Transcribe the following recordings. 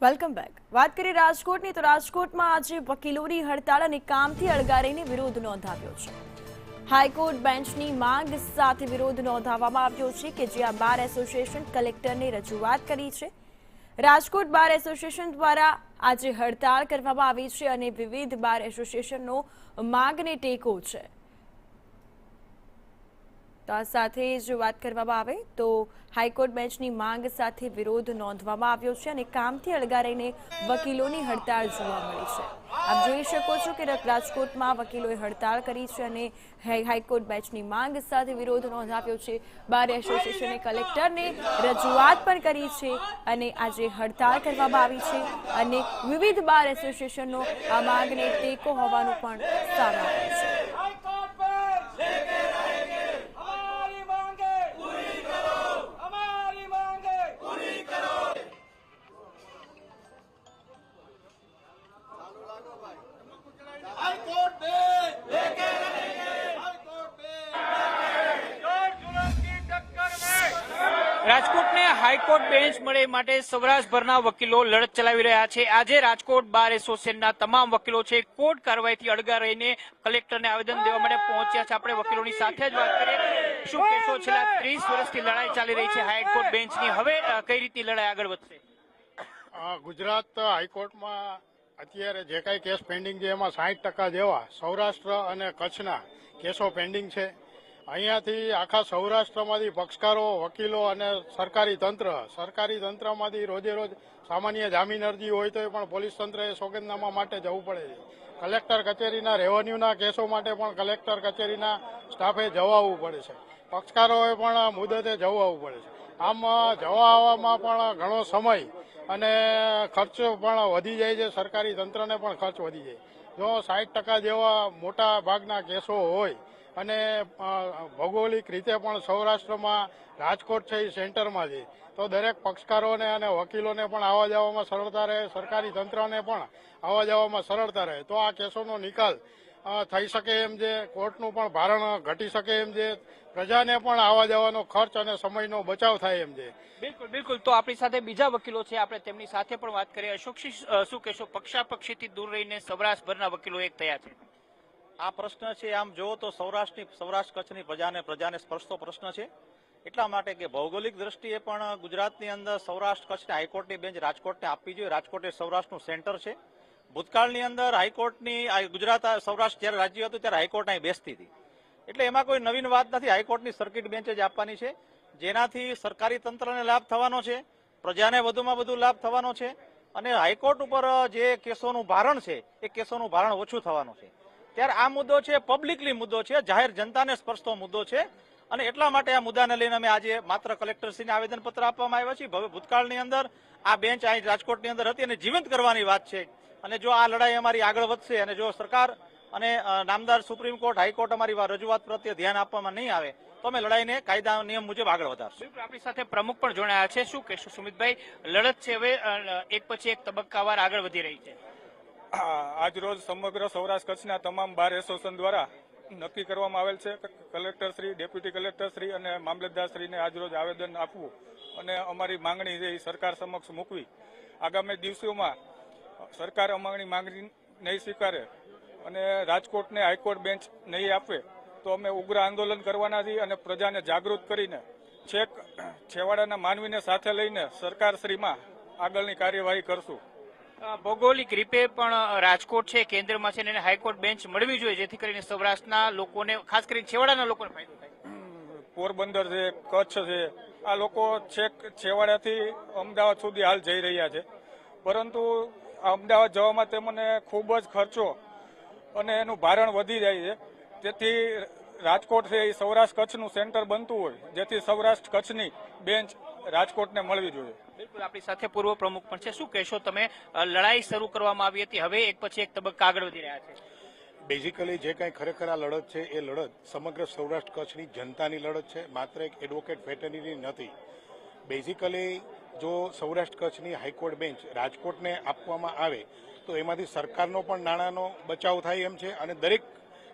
Welcome back. વાત કરીએ રાજકોટની તો રાજકોટમાં આજે વકીલોની હડતાળ અને કામથી અળગારીને વિરોધ નોંધાવ્યો છે. હાઈકોર્ટ બેન્ચની માંગ સાથે વિરોધ નોંધાવવામાં આવ્યો છે કે જ્યાં બાર એસોસિએશન કલેક્ટરને રજૂઆત કરી છે. રાજકોટ બાર એસોસિએશન દ્વારા આજે હડતાળ કરવામાં આવી છે અને વિવિધ બાર એસોસિએશનનો માંગને ટેકો છે. તો આ સાથે જો વાત કરવામાં આવે તો હાઈકોર્ટ બેન્ચની માંગ સાથે વિરોધ નોંધવામાં આવ્યો છે અને કામથી અળગારીને વકીલોની હડતાળ જોવા મળી છે. આપ જોઈ શકો છો કે રાજકોટમાં વકીલોએ હડતાળ કરી છે અને હાઈકોર્ટ બેન્ચની માંગ સાથે વિરોધ નોંધાવ્યો છે. બાર એસોસિએશને કલેક્ટરને રજૂઆત પણ કરી છે અને આજે હડતાળ કરવામાં આવી છે અને વિવિધ બાર એસોસિએશનનો આ માંગને ટેકો હોવાનું પણ સામે આવ્યું છે. રાજકોટને હાઈકોર્ટ બેન્ચ મળે માટે સૌરાષ્ટ્રભરના વકીલો લડત ચલાવી રહ્યા છે. આજે રાજકોટ બાર એસોસિએશનના તમામ વકીલો છે કોર્ટ કાર્યવાહીથી અળગા રહીને કલેક્ટરને આવેદન દેવા માટે પહોંચ્યા છે. આપણે વકીલોની સાથે જ વાત કરીએ. શું કહેશો, છેલ્લા 30 વર્ષથી લડાઈ ચાલી રહી છે હાઈકોર્ટ બેન્ચની, હવે કઈ રીતની લડાઈ આગળ વધશે? ગુજરાત હાઈકોર્ટમાં અત્યારે જે કાંઈ કેસ પેન્ડિંગ છે એમાં 60% જેવા સૌરાષ્ટ્ર અને કચ્છના કેસો પેન્ડિંગ છે. અહીંયાથી આખા સૌરાષ્ટ્રમાંથી પક્ષકારો, વકીલો અને સરકારી તંત્રમાંથી રોજે રોજ સામાન્ય જામીન અરજી હોય તો પણ પોલીસ તંત્રએ સોગંદનામા માટે જવું પડે છે. કલેક્ટર કચેરીના રેવન્યુના કેસો માટે પણ કલેક્ટર કચેરીના સ્ટાફે જવા આવવું પડે છે. પક્ષકારોએ પણ મુદતે જવા આવવું પડે છે. આમ જવા આવવામાં પણ ઘણો સમય અને ખર્ચ પણ વધી જાય છે. સરકારી તંત્રને પણ ખર્ચ વધી જાય. જો 60% જેવા મોટા ભાગના કેસો હોય અને ભૌગોલિક રીતે પણ સૌરાષ્ટ્રમાં રાજકોટ છે એ સેન્ટરમાં છે, તો દરેક પક્ષકારોને અને વકીલોને પણ આવવા જવામાં સરળતા રહે, સરકારી તંત્રને પણ આવવા જવામાં સરળતા રહે, તો આ કેસોનો નિકાલ થઈ શકે એમ છે. કોર્ટનું પણ ભારણ ઘટી શકે એમ છે. પ્રજાને પણ આવવા જવાનો ખર્ચ અને સમયનો બચાવ થાય એમ છે. બિલકુલ બિલકુલ. તો આપણી સાથે બીજા વકીલો છે, આપણે તેમની સાથે પણ વાત કરીએ. અશોકસિંહ, શું કહેશો, પક્ષાપક્ષીથી દૂર રહીને સૌરાષ્ટ્રભરના વકીલો એક થયા છે? આ પ્રશ્ન છે, આમ જુઓ તો સૌરાષ્ટ્ર કચ્છની પ્રજાને સ્પર્શતો પ્રશ્ન છે. એટલા માટે કે ભૌગોલિક દ્રષ્ટિએ પણ ગુજરાતની અંદર સૌરાષ્ટ્ર કચ્છની હાઈકોર્ટની બેન્ચ રાજકોટને આપવી જોઈએ. રાજકોટ એ સૌરાષ્ટ્રનું સેન્ટર છે. ભૂતકાળની અંદર હાઈકોર્ટની ગુજરાત સૌરાષ્ટ્ર જ્યારે રાજ્ય હતું ત્યારે હાઈકોર્ટ અહીં બેસતી હતી, એટલે એમાં કોઈ નવીન વાત નથી. હાઈકોર્ટની સર્કિટ બેન્ચ જ આપવાની છે, જેનાથી સરકારી તંત્રને લાભ થવાનો છે, પ્રજાને વધુમાં વધુ લાભ થવાનો છે અને હાઈકોર્ટ ઉપર જે કેસોનું ભારણ છે એ કેસોનું ભારણ ઓછું થવાનું છે. ત્યારે આ મુદ્દો છે પબ્લિકલી મુદ્દો છે, જાહેર જનતાને સ્પર્શતો મુદ્દો છે અને એટલા માટે આ મુદ્દાને લઈને અમે આજે માત્ર કલેક્ટરશ્રીને આવેદનપત્ર આપવામાં આવ્યા છીએ. ભૂતકાળની અંદર આ બેન્ચ અહીં રાજકોટની અંદર હતી અને જીવંત કરવાની વાત છે અને જો આ લડાઈ અમારી આગળ વધશે અને જો સરકાર અને નામદાર સુપ્રીમ કોર્ટ, હાઈકોર્ટ અમારી રજૂઆત પ્રત્યે ધ્યાન આપવામાં નહીં આવે તો અમે લડાઈને કાયદા નિયમ મુજબ આગળ વધારશું. આપણી સાથે પ્રમુખ પણ જોડાયા છે. શું કહેશો સુમિતભાઈ, લડત છે હવે એક પછી એક તબક્કાવાર આગળ વધી રહી છે? આજ રોજ સમગ્ર સૌરાષ્ટ્ર કચ્છના તમામ બાર એસોસિએશન દ્વારા નક્કી કરવામાં આવેલ છે કે કલેક્ટરશ્રી, ડેપ્યુટી કલેક્ટરશ્રી અને મામલતદારશ્રીને આજ રોજ આવેદન આપવું અને અમારી માંગણી છે એ સરકાર સમક્ષ મૂકવી. આગામી દિવસોમાં સરકાર અમારી માંગણી નહીં સ્વીકારે અને રાજકોટને હાઈકોર્ટ બેન્ચ નહીં આપે તો અમે ઉગ્ર આંદોલન કરવાના છીએ અને પ્રજાને જાગૃત કરીને છેક છેવાડાના માનવીને સાથે લઈને સરકારશ્રીમાં આગળની કાર્યવાહી કરશું. ભૌગોલિક રીતે પણ રાજકોટ છે કેન્દ્રમાં છે અને હાઈકોર્ટ બેન્ચ મળવી જોઈએ, જેથી કરીને સૌરાષ્ટ્રના લોકોને, ખાસ કરીને છેવાડાના લોકોને ફાયદો થાય. પોરબંદર છે, કચ્છ છે, આ લોકો છેક છેવાડાથી અમદાવાદ સુધી હાલ જઈ રહ્યા છે, પરંતુ અમદાવાદ જવામાં તેમને ખૂબ જ ખર્ચો અને એનું ભારણ વધી જાય છે. તેથી રાજકોટ છે એ સૌરાષ્ટ્ર કચ્છનું સેન્ટર બનતું હોય, જેથી સૌરાષ્ટ્ર કચ્છની બેન્ચ રાજકોટને મળવી જોઈએ. બિલકુલ. આપણી સાથે પૂર્વ પ્રમુખ પણ છે. શું કહેશો તમે, લડાઈ શરૂ કરવામાં આવી હતી, હવે એક પછી એક તબક્કા આગળ વધી રહ્યા છે? બેઝિકલી જે કાંઈ ખરેખર આ લડત છે એ લડત સમગ્ર સૌરાષ્ટ્ર કચ્છની જનતાની લડત છે, માત્ર એક એડવોકેટ ફેટર્નીની નથી. બેઝિકલી જો સૌરાષ્ટ્ર કચ્છની હાઈકોર્ટ બેન્ચ રાજકોટને આપવામાં આવે તો એમાંથી સરકારનો પણ નાણાંનો બચાવ થાય એમ છે અને દરેક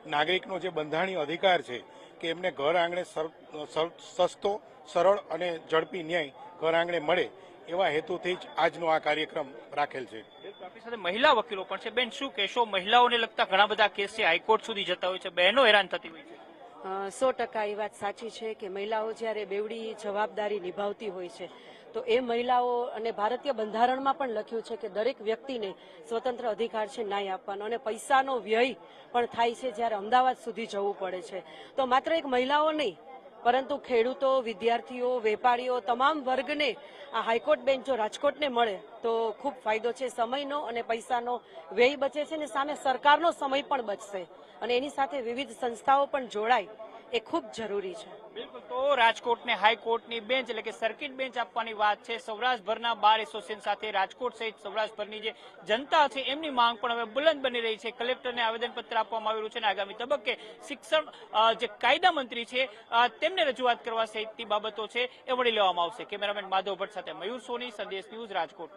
નાગરિકનો જે બંધારણીય અધિકાર છે કે એમને ઘર આંગણે સસ્તો, સરળ અને ઝડપી ન્યાય ઘર આંગણે મળે એવા હેતુથી જ આજનો આ કાર્યક્રમ રાખેલ છે. આપણી સાથે મહિલા વકીલો પણ છે. બેન, શું કહેશો? મહિલાઓને લગતા ઘણા બધા કેસ છે, હાઈકોર્ટ સુધી જતા હોય છે, બહેનો હેરાન થતી હોય છે. 100% એ વાત સાચી છે કે મહિલાઓ જ્યારે બેવડી જવાબદારી નિભાવતી હોય છે તો એ મહિલાઓ, અને ભારતીય બંધારણમાં પણ લખ્યું છે કે દરેક વ્યક્તિને સ્વતંત્ર અધિકાર છે ન્યાય આપવાનો, અને પૈસાનો વ્યય પણ થાય છે જ્યારે અમદાવાદ સુધી જવું પડે છે. તો માત્ર એક મહિલાઓ નહીં પરંતુ ખેડૂતો, વિદ્યાર્થીઓ, વેપારીઓ, તમામ વર્ગને આ હાઈકોર્ટ બેન્ચ જો રાજકોટને મળે તો ખૂબ ફાયદો છે. સમયનો અને પૈસાનો વ્યય બચે છે, અને સામે સરકારનો સમય પણ બચશે, અને એની સાથે વિવિધ સંસ્થાઓ પણ જોડાય એ ખૂબ જરૂરી છે. બિલકુલ. તો રાજકોટને હાઈકોર્ટની બેન્ચ એટલે કે સર્કિટ બેન્ચ આપવાની વાત છે. સૌરાષ્ટ્રભરના બાર એસોસિએશન સાથે રાજકોટ સહિત સૌરાષ્ટ્રભરની જે જનતા છે એમની માંગ પણ હવે બુલંદ બની રહી છે. કલેક્ટરને આવેદનપત્ર આપવામાં આવેલું છે અને આગામી તબક્કે શિક્ષણ જે કાયદા મંત્રી છે તેમને રજૂઆત કરવા સહિતની બાબતો છે એ વળી લેવામાં આવશે. કેમેરામેન માધવ ભટ્ટ સાથે મયુર સોની, સંદેશ ન્યૂઝ, રાજકોટ.